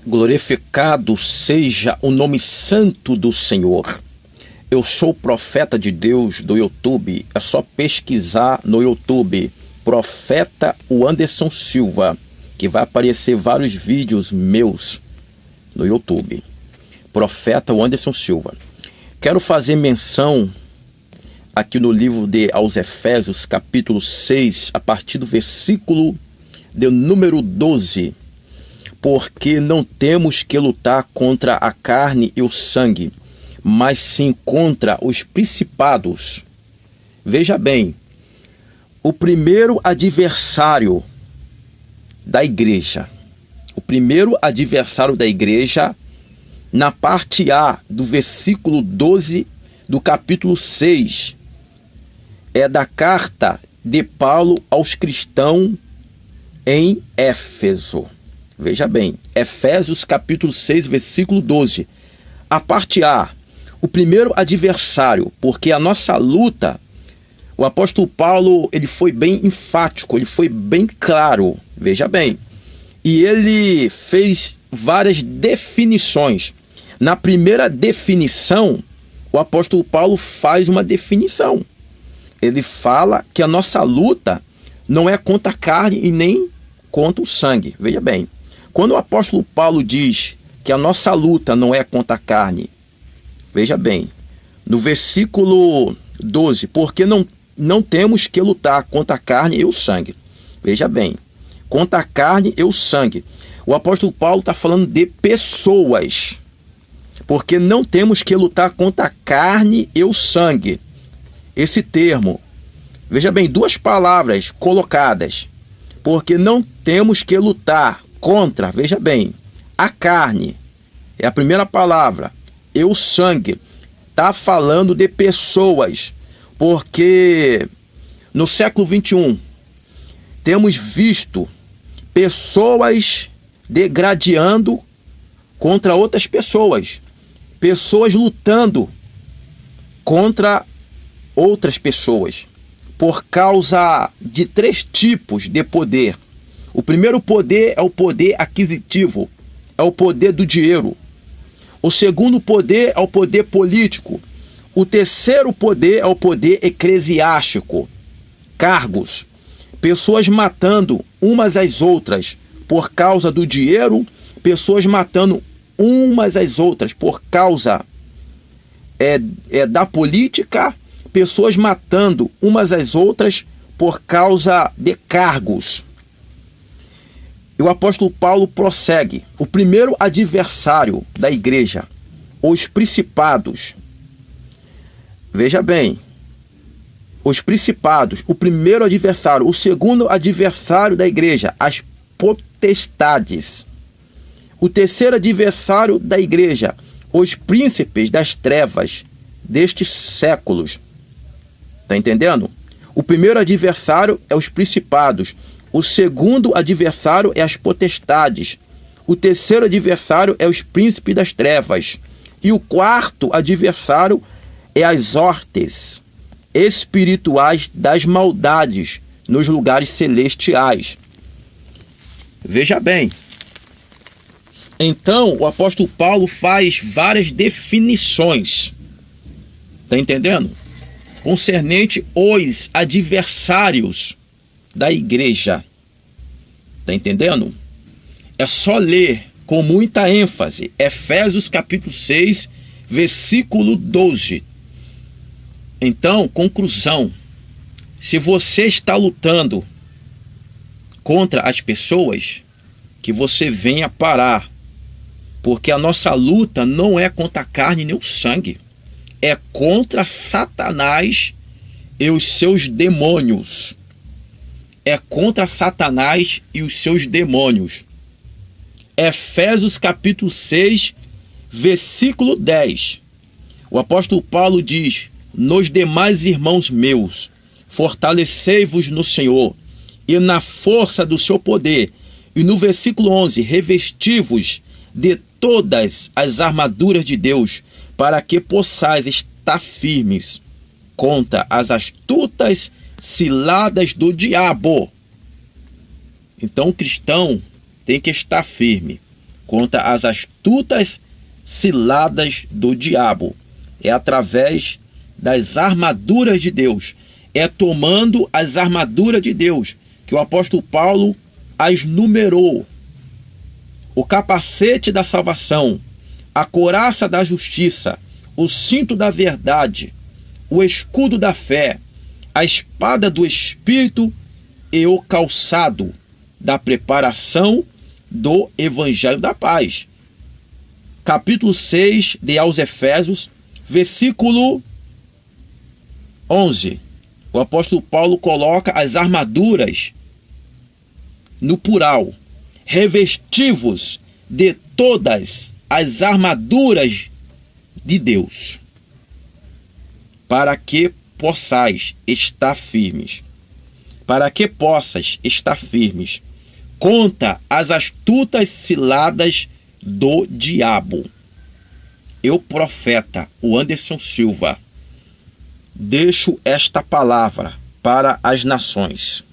Glorificado seja o nome santo do Senhor. Eu sou profeta de Deus do YouTube. É só pesquisar no YouTube Profeta Anderson Silva, que vai aparecer vários vídeos meus no YouTube. Profeta Anderson Silva. Quero fazer menção aqui no livro aos Efésios, capítulo 6, a partir do versículo de número 12. Porque não temos que lutar contra a carne e o sangue, mas sim contra os principados. Veja bem, o primeiro adversário da igreja, na parte A do versículo 12 do capítulo 6, é da carta de Paulo aos cristãos em Éfeso. Veja bem, Efésios capítulo 6, versículo 12. A parte A, o primeiro adversário, porque a nossa luta, o apóstolo Paulo, ele foi bem enfático, ele foi bem claro, veja bem. E ele fez várias definições. Na primeira definição, o apóstolo Paulo faz uma definição. Ele fala que a nossa luta não é contra a carne e nem contra o sangue. Veja bem. Quando o apóstolo Paulo diz que a nossa luta não é contra a carne, veja bem, no versículo 12, porque não temos que lutar contra a carne e o sangue. Veja bem, contra a carne e o sangue. O apóstolo Paulo está falando de pessoas, porque não temos que lutar contra a carne e o sangue. Esse termo, veja bem, duas palavras colocadas, porque não temos que lutar contra, veja bem, a carne, é a primeira palavra, e o sangue, está falando de pessoas, porque no século 21 temos visto pessoas degradando contra outras pessoas, pessoas lutando contra outras pessoas, por causa de três tipos de poder. O primeiro poder é o poder aquisitivo, é o poder do dinheiro. O segundo poder é o poder político. O terceiro poder é o poder eclesiástico, cargos. Pessoas matando umas às outras por causa do dinheiro, pessoas matando umas às outras por causa da política, pessoas matando umas às outras por causa de cargos. E o apóstolo Paulo prossegue. O primeiro adversário da igreja, os principados. Veja bem, os principados, o primeiro adversário. O segundo adversário da igreja, as potestades. O terceiro adversário da igreja, os príncipes das trevas destes séculos. Está entendendo? O primeiro adversário é os principados. O segundo adversário é as potestades. O terceiro adversário é os príncipes das trevas. E o quarto adversário é as hortes espirituais das maldades nos lugares celestiais. Veja bem. Então, o apóstolo Paulo faz várias definições. Está entendendo? Concernente os adversários da igreja. Tá entendendo? É só ler com muita ênfase Efésios capítulo 6, versículo 12. Então, conclusão. Se você está lutando contra as pessoas, que você venha parar. Porque a nossa luta não é contra a carne nem o sangue. É contra Satanás e os seus demônios. É contra Satanás e os seus demônios. Efésios capítulo 6, versículo 10. O apóstolo Paulo diz: nos demais irmãos meus, fortalecei-vos no Senhor e na força do seu poder. E no versículo 11, revesti-vos de todas as armaduras de Deus, para que possais estar firmes contra as astutas ciladas do diabo. Então o cristão tem que estar firme contra as astutas ciladas do diabo. É através das armaduras de Deus, é tomando as armaduras de Deus, que o apóstolo Paulo as numerou. O capacete da salvação, a couraça da justiça, o cinto da verdade, o escudo da fé, a espada do Espírito e o calçado da preparação do Evangelho da Paz. Capítulo 6 de aos Efésios, versículo 11. O apóstolo Paulo coloca as armaduras no plural. Revestivos de todas as armaduras de Deus, para que possais estar firmes. Para que possas estar firmes contra as astutas ciladas do diabo. Eu, profeta, o Anderson Silva, deixo esta palavra para as nações.